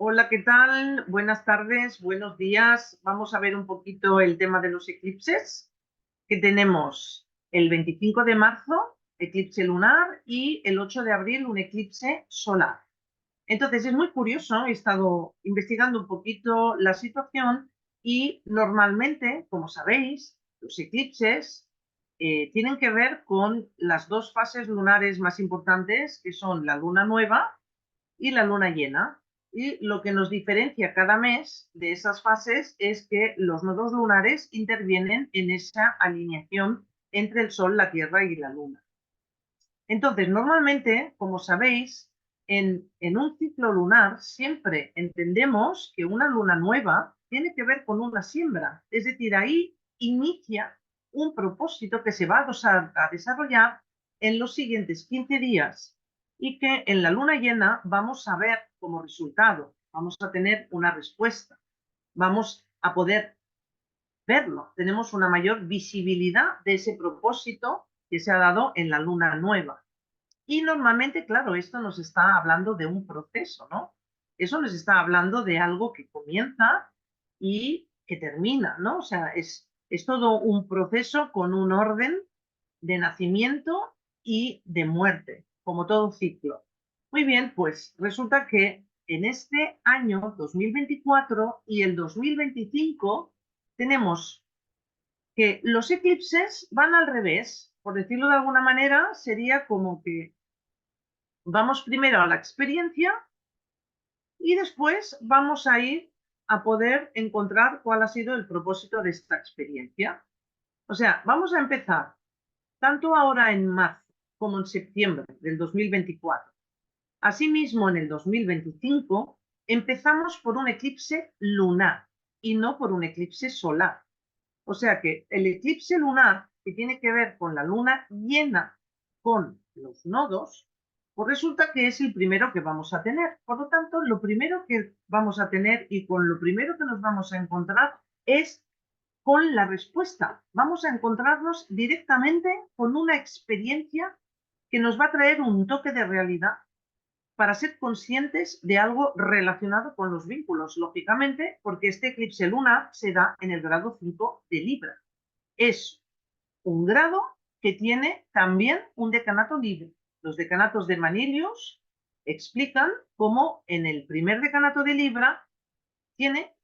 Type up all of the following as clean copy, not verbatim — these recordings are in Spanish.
Hola, ¿qué tal? Buenas tardes, buenos días. Vamos a ver un poquito el tema de los eclipses, que tenemos el 25 de marzo, eclipse lunar, y el 8 de abril, un eclipse solar. Entonces, es muy curioso, he estado investigando un poquito la situación y normalmente, como sabéis, los eclipses tienen que ver con las dos fases lunares más importantes, que son la luna nueva y la luna llena. Y lo que nos diferencia cada mes de esas fases es que los nodos lunares intervienen en esa alineación entre el Sol, la Tierra y la Luna. Entonces, normalmente, como sabéis, en un ciclo lunar siempre entendemos que una luna nueva tiene que ver con una siembra. Es decir, ahí inicia un propósito que se va a desarrollar en los siguientes 15 días y que en la luna llena vamos a ver como resultado, vamos a tener una respuesta, vamos a poder verlo, tenemos una mayor visibilidad de ese propósito que se ha dado en la luna nueva. Y normalmente, claro, esto nos está hablando de un proceso, ¿no? Eso nos está hablando de algo que comienza y que termina, ¿no? O sea, es todo un proceso con un orden de nacimiento y de muerte, como todo ciclo. Muy bien, pues resulta que en este año 2024 y el 2025 tenemos que los eclipses van al revés. Por decirlo de alguna manera, sería como que vamos primero a la experiencia y después vamos a ir a poder encontrar cuál ha sido el propósito de esta experiencia. O sea, vamos a empezar tanto ahora en marzo como en septiembre del 2024. Asimismo, en el 2025 empezamos por un eclipse lunar y no por un eclipse solar. O sea que el eclipse lunar, que tiene que ver con la luna llena con los nodos, pues resulta que es el primero que vamos a tener. Por lo tanto, lo primero que vamos a tener y con lo primero que nos vamos a encontrar es con la respuesta. Vamos a encontrarnos directamente con una experiencia que nos va a traer un toque de realidad para ser conscientes de algo relacionado con los vínculos, lógicamente, porque este eclipse lunar se da en el grado 5 de Libra. Es un grado que tiene también un decanato libre. Los decanatos de Manilius explican cómo en el primer decanato de Libra tiene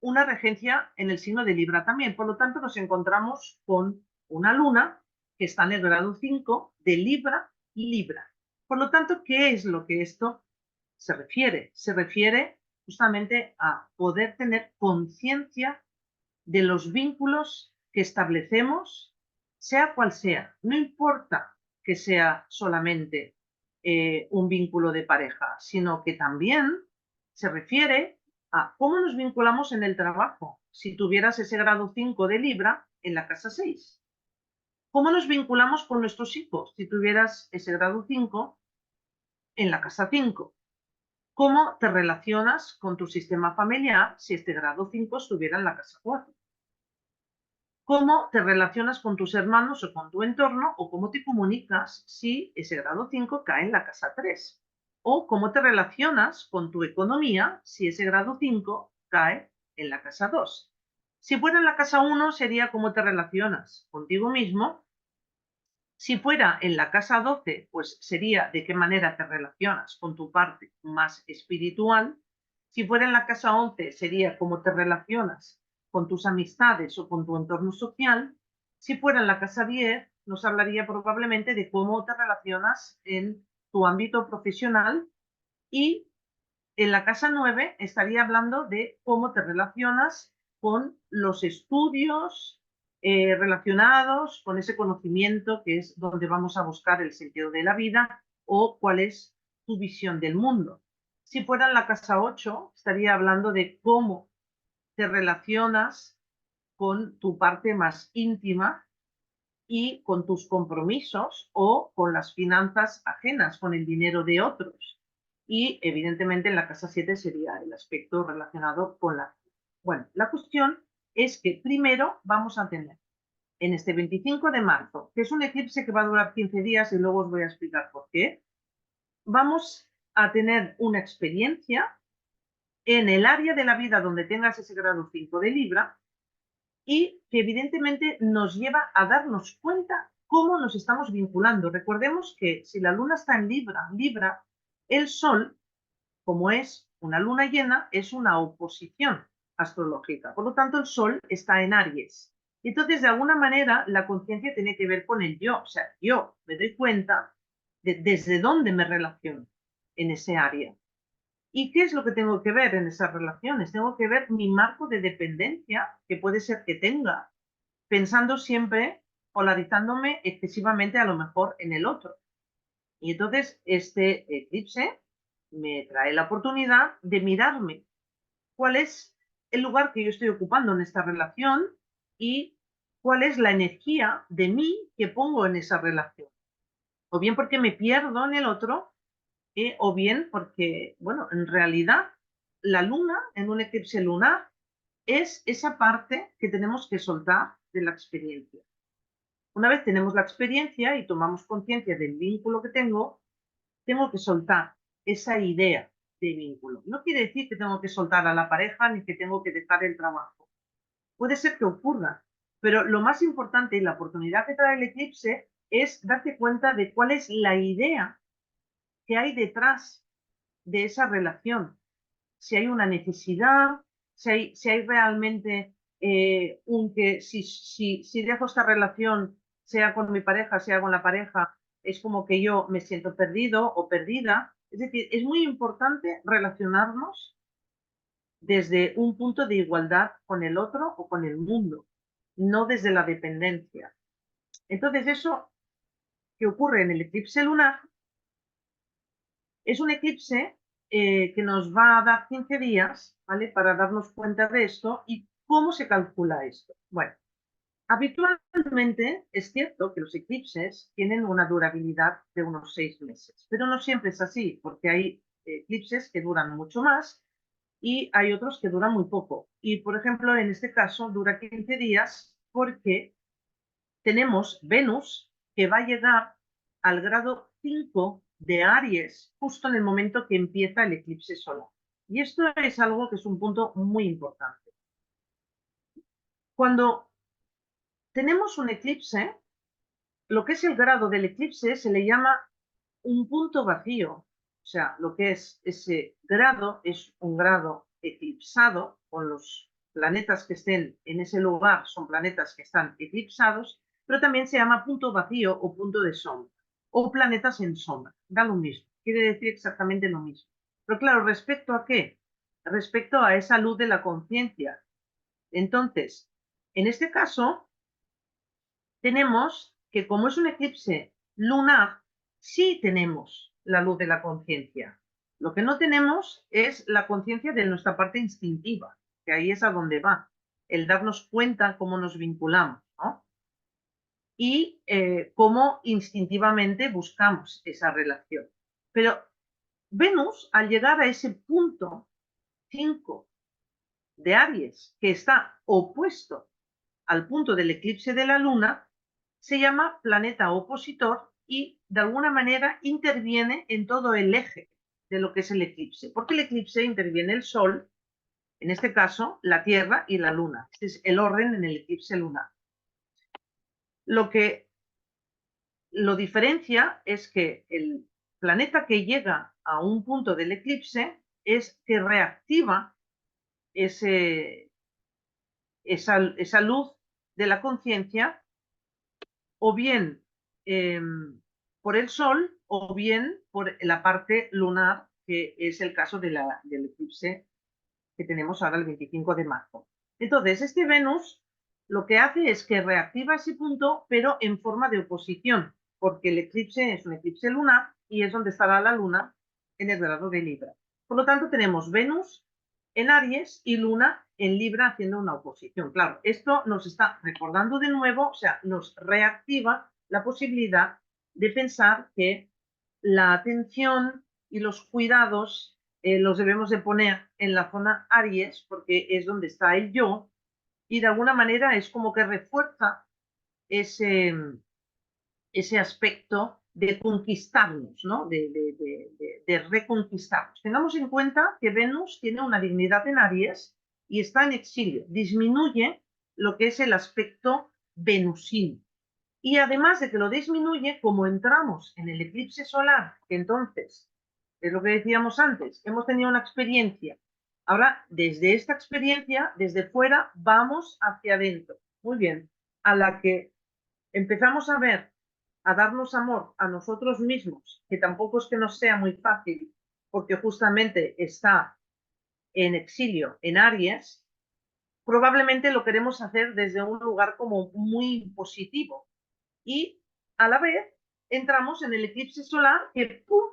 una regencia en el signo de Libra también. Por lo tanto, nos encontramos con una luna que está en el grado 5 de Libra y Libra. Por lo tanto, ¿qué es lo que esto se refiere? Se refiere justamente a poder tener conciencia de los vínculos que establecemos, sea cual sea. No importa que sea solamente un vínculo de pareja, sino que también se refiere a cómo nos vinculamos en el trabajo. Si tuvieras ese grado 5 de Libra en la casa 6. ¿Cómo nos vinculamos con nuestros hijos si tuvieras ese grado 5 en la casa 5? ¿Cómo te relacionas con tu sistema familiar si este grado 5 estuviera en la casa 4? ¿Cómo te relacionas con tus hermanos o con tu entorno o cómo te comunicas si ese grado 5 cae en la casa 3? O cómo te relacionas con tu economía si ese grado 5 cae en la casa 2. Si fuera en la casa 1 sería cómo te relacionas contigo mismo. Si fuera en la casa 12, pues sería de qué manera te relacionas con tu parte más espiritual. Si fuera en la casa 11, sería cómo te relacionas con tus amistades o con tu entorno social. Si fuera en la casa 10, nos hablaría probablemente de cómo te relacionas en tu ámbito profesional. Y en la casa 9 estaría hablando de cómo te relacionas con los estudios relacionados con ese conocimiento que es donde vamos a buscar el sentido de la vida o cuál es tu visión del mundo. Si fuera en la casa 8, estaría hablando de cómo te relacionas con tu parte más íntima y con tus compromisos o con las finanzas ajenas, con el dinero de otros. Y evidentemente en la casa 7 sería el aspecto relacionado con la... Bueno, la cuestión es que primero vamos a tener en este 25 de marzo, que es un eclipse que va a durar 15 días y luego os voy a explicar por qué, vamos a tener una experiencia en el área de la vida donde tengas ese grado 5 de Libra y que evidentemente nos lleva a darnos cuenta cómo nos estamos vinculando. Recordemos que si la luna está en Libra, el Sol, como es una luna llena, es una oposición astrológica. Por lo tanto, el Sol está en Aries. Entonces, de alguna manera, la conciencia tiene que ver con el yo. O sea, yo me doy cuenta de desde dónde me relaciono en ese área. ¿Y qué es lo que tengo que ver en esas relaciones? Tengo que ver mi marco de dependencia, que puede ser que tenga, pensando siempre, polarizándome excesivamente a lo mejor en el otro. Y entonces este eclipse me trae la oportunidad de mirarme cuál es el lugar que yo estoy ocupando en esta relación y cuál es la energía de mí que pongo en esa relación. O bien porque me pierdo en el otro, o bien porque, bueno, en realidad la luna en un eclipse lunar es esa parte que tenemos que soltar de la experiencia. Una vez tenemos la experiencia y tomamos conciencia del vínculo que tengo que soltar esa idea de vínculo. No quiere decir que tengo que soltar a la pareja ni que tengo que dejar el trabajo. Puede ser que ocurra, pero lo más importante y la oportunidad que trae el eclipse es darte cuenta de cuál es la idea que hay detrás de esa relación. Si hay una necesidad, si hay realmente si dejo esta relación, sea con mi pareja, sea con la pareja, es como que yo me siento perdido o perdida. Es decir, es muy importante relacionarnos desde un punto de igualdad con el otro o con el mundo, no desde la dependencia. Entonces, eso que ocurre en el eclipse lunar es un eclipse que nos va a dar 15 días, ¿vale? Para darnos cuenta de esto y cómo se calcula esto. Bueno, habitualmente es cierto que los eclipses tienen una durabilidad de unos 6 meses, pero no siempre es así, porque hay eclipses que duran mucho más y hay otros que duran muy poco. Y, por ejemplo, en este caso dura 15 días porque tenemos Venus que va a llegar al grado 5 de Aries justo en el momento que empieza el eclipse solar. Y esto es algo que es un punto muy importante. Cuando tenemos un eclipse, lo que es el grado del eclipse se le llama un punto vacío. O sea, lo que es ese grado es un grado eclipsado, con los planetas que estén en ese lugar son planetas que están eclipsados, pero también se llama punto vacío o punto de sombra, o planetas en sombra. Da lo mismo, quiere decir exactamente lo mismo. Pero claro, ¿respecto a qué? Respecto a esa luz de la conciencia. Entonces, en este caso, tenemos que como es un eclipse lunar, sí tenemos la luz de la conciencia. Lo que no tenemos es la conciencia de nuestra parte instintiva, que ahí es a donde va, el darnos cuenta cómo nos vinculamos, ¿no? Y cómo instintivamente buscamos esa relación. Pero Venus, al llegar a ese punto 5 de Aries, que está opuesto al punto del eclipse de la Luna, se llama planeta opositor y de alguna manera interviene en todo el eje de lo que es el eclipse, porque el eclipse interviene el Sol, en este caso la Tierra y la Luna. Este es el orden en el eclipse lunar. Lo que lo diferencia es que el planeta que llega a un punto del eclipse es que reactiva esa luz de la conciencia o bien por el Sol o bien por la parte lunar, que es el caso del eclipse que tenemos ahora el 25 de marzo. Entonces, este Venus lo que hace es que reactiva ese punto, pero en forma de oposición, porque el eclipse es un eclipse lunar y es donde estará la Luna en el grado de Libra. Por lo tanto, tenemos Venus en Aries y Luna en Libra haciendo una oposición. Claro, esto nos está recordando de nuevo, o sea, nos reactiva la posibilidad de pensar que la atención y los cuidados los debemos de poner en la zona Aries porque es donde está el yo y de alguna manera es como que refuerza ese, ese aspecto de conquistarnos, ¿no? De reconquistarnos. Tengamos en cuenta que Venus tiene una dignidad en Aries y está en exilio. Disminuye lo que es el aspecto venusino. Y además de que lo disminuye, como entramos en el eclipse solar, que entonces, es lo que decíamos antes, hemos tenido una experiencia. Ahora, desde esta experiencia, desde fuera, vamos hacia adentro. Muy bien. A la que empezamos a ver, a darnos amor a nosotros mismos, que tampoco es que nos sea muy fácil, porque justamente está en exilio en Aries, probablemente lo queremos hacer desde un lugar como muy positivo. Y a la vez entramos en el eclipse solar que, ¡pum!,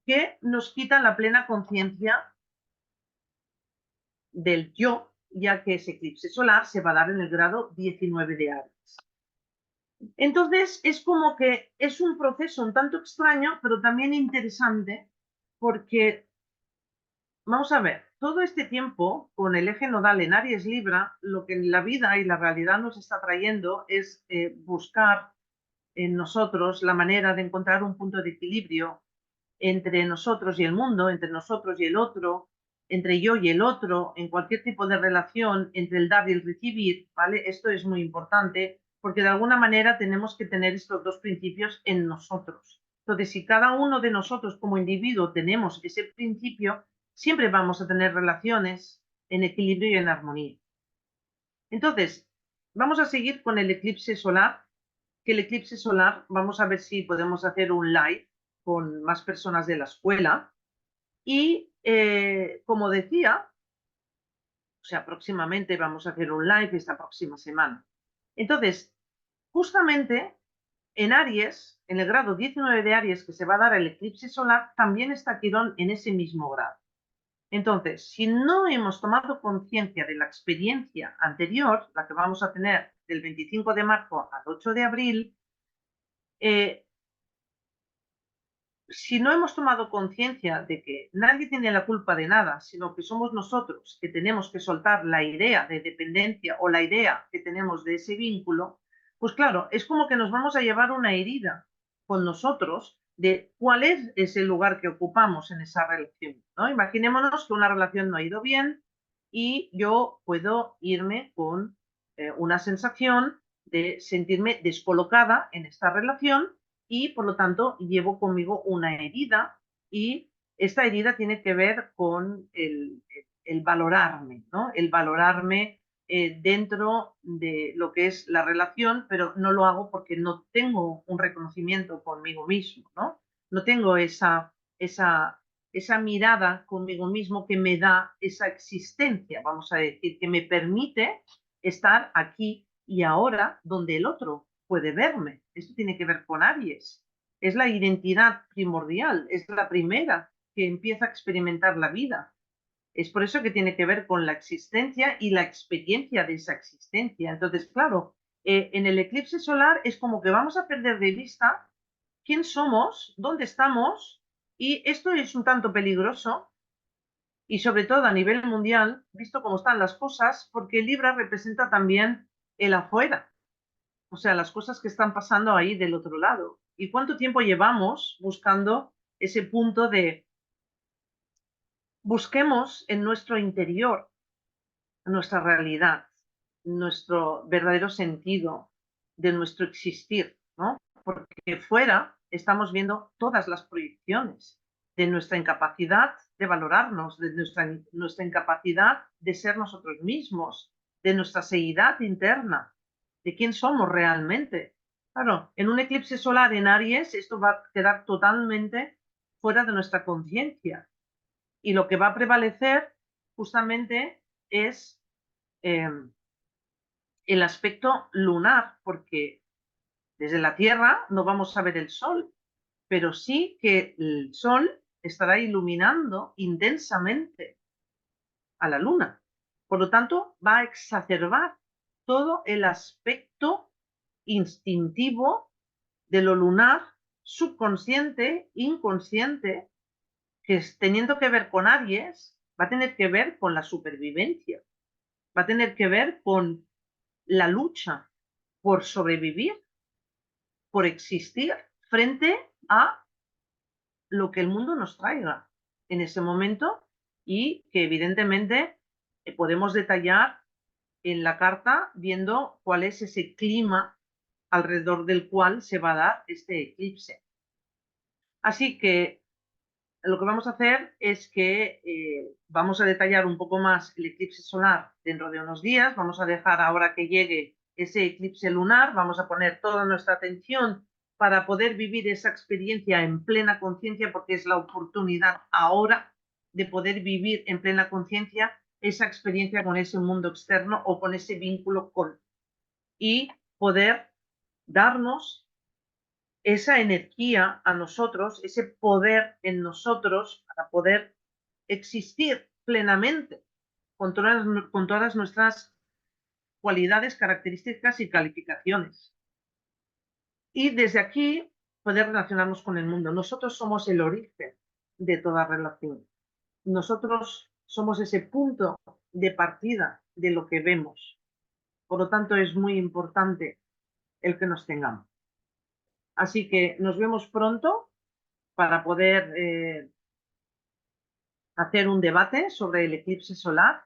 que nos quita la plena conciencia del yo, ya que ese eclipse solar se va a dar en el grado 19 de Aries. Entonces, es como que es un proceso un tanto extraño, pero también interesante, porque, vamos a ver, todo este tiempo, con el eje nodal en Aries Libra, lo que la vida y la realidad nos está trayendo es buscar en nosotros la manera de encontrar un punto de equilibrio entre nosotros y el mundo, entre nosotros y el otro, entre yo y el otro, en cualquier tipo de relación, entre el dar y el recibir, ¿vale? Esto es muy importante porque de alguna manera tenemos que tener estos dos principios en nosotros. Entonces, si cada uno de nosotros como individuo tenemos ese principio, siempre vamos a tener relaciones en equilibrio y en armonía. Entonces, vamos a seguir con el eclipse solar, que el eclipse solar, vamos a ver si podemos hacer un live con más personas de la escuela. Y como decía, o sea, próximamente vamos a hacer un live esta próxima semana. Entonces, justamente en Aries, en el grado 19 de Aries que se va a dar el eclipse solar, también está Quirón en ese mismo grado. Entonces, si no hemos tomado conciencia de la experiencia anterior, la que vamos a tener del 25 de marzo al 8 de abril, si no hemos tomado conciencia de que nadie tiene la culpa de nada, sino que somos nosotros que tenemos que soltar la idea de dependencia o la idea que tenemos de ese vínculo, pues claro, es como que nos vamos a llevar una herida con nosotros de cuál es ese lugar que ocupamos en esa relación, ¿no? Imaginémonos que una relación no ha ido bien y yo puedo irme con una sensación de sentirme descolocada en esta relación y por lo tanto llevo conmigo una herida y esta herida tiene que ver con el valorarme, ¿no? El valorarme dentro de lo que es la relación, pero no lo hago porque no tengo un reconocimiento conmigo mismo, ¿no? No tengo esa mirada conmigo mismo que me da esa existencia, vamos a decir, que me permite estar aquí y ahora donde el otro puede verme. Esto tiene que ver con Aries. Es la identidad primordial, es la primera que empieza a experimentar la vida. Es por eso que tiene que ver con la existencia y la experiencia de esa existencia. Entonces, claro, en el eclipse solar es como que vamos a perder de vista quién somos, dónde estamos, y esto es un tanto peligroso, y sobre todo a nivel mundial, visto cómo están las cosas, porque Libra representa también el afuera, o sea, las cosas que están pasando ahí del otro lado. ¿Y cuánto tiempo llevamos buscando ese punto de busquemos en nuestro interior nuestra realidad, nuestro verdadero sentido de nuestro existir, ¿no? Porque fuera estamos viendo todas las proyecciones de nuestra incapacidad de valorarnos, de nuestra incapacidad de ser nosotros mismos, de nuestra seidad interna, de quién somos realmente. Claro, en un eclipse solar en Aries esto va a quedar totalmente fuera de nuestra conciencia y lo que va a prevalecer justamente es el aspecto lunar, porque desde la Tierra no vamos a ver el Sol, pero sí que el Sol estará iluminando intensamente a la Luna. Por lo tanto, va a exacerbar todo el aspecto instintivo de lo lunar, subconsciente, inconsciente, que teniendo que ver con Aries, va a tener que ver con la supervivencia, va a tener que ver con la lucha por sobrevivir, por existir. frente a lo que el mundo nos traiga en ese momento y que evidentemente podemos detallar en la carta viendo cuál es ese clima alrededor del cual se va a dar este eclipse. Así que lo que vamos a hacer es que vamos a detallar un poco más el eclipse solar dentro de unos días. Vamos a dejar ahora que llegue ese eclipse lunar, vamos a poner toda nuestra atención para poder vivir esa experiencia en plena conciencia, porque es la oportunidad ahora de poder vivir en plena conciencia esa experiencia con ese mundo externo o con ese vínculo con, y poder darnos esa energía a nosotros, ese poder en nosotros para poder existir plenamente con todas nuestras cualidades, características y calificaciones. Y desde aquí poder relacionarnos con el mundo. Nosotros somos el origen de toda relación. Nosotros somos ese punto de partida de lo que vemos. Por lo tanto, es muy importante el que nos tengamos. Así que nos vemos pronto para poder hacer un debate sobre el eclipse solar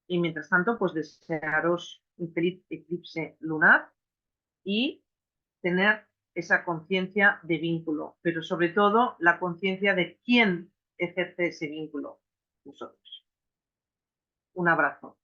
y mientras tanto, pues desearos un feliz eclipse lunar y tener esa conciencia de vínculo, pero sobre todo la conciencia de quién ejerce ese vínculo, vosotros. Un abrazo.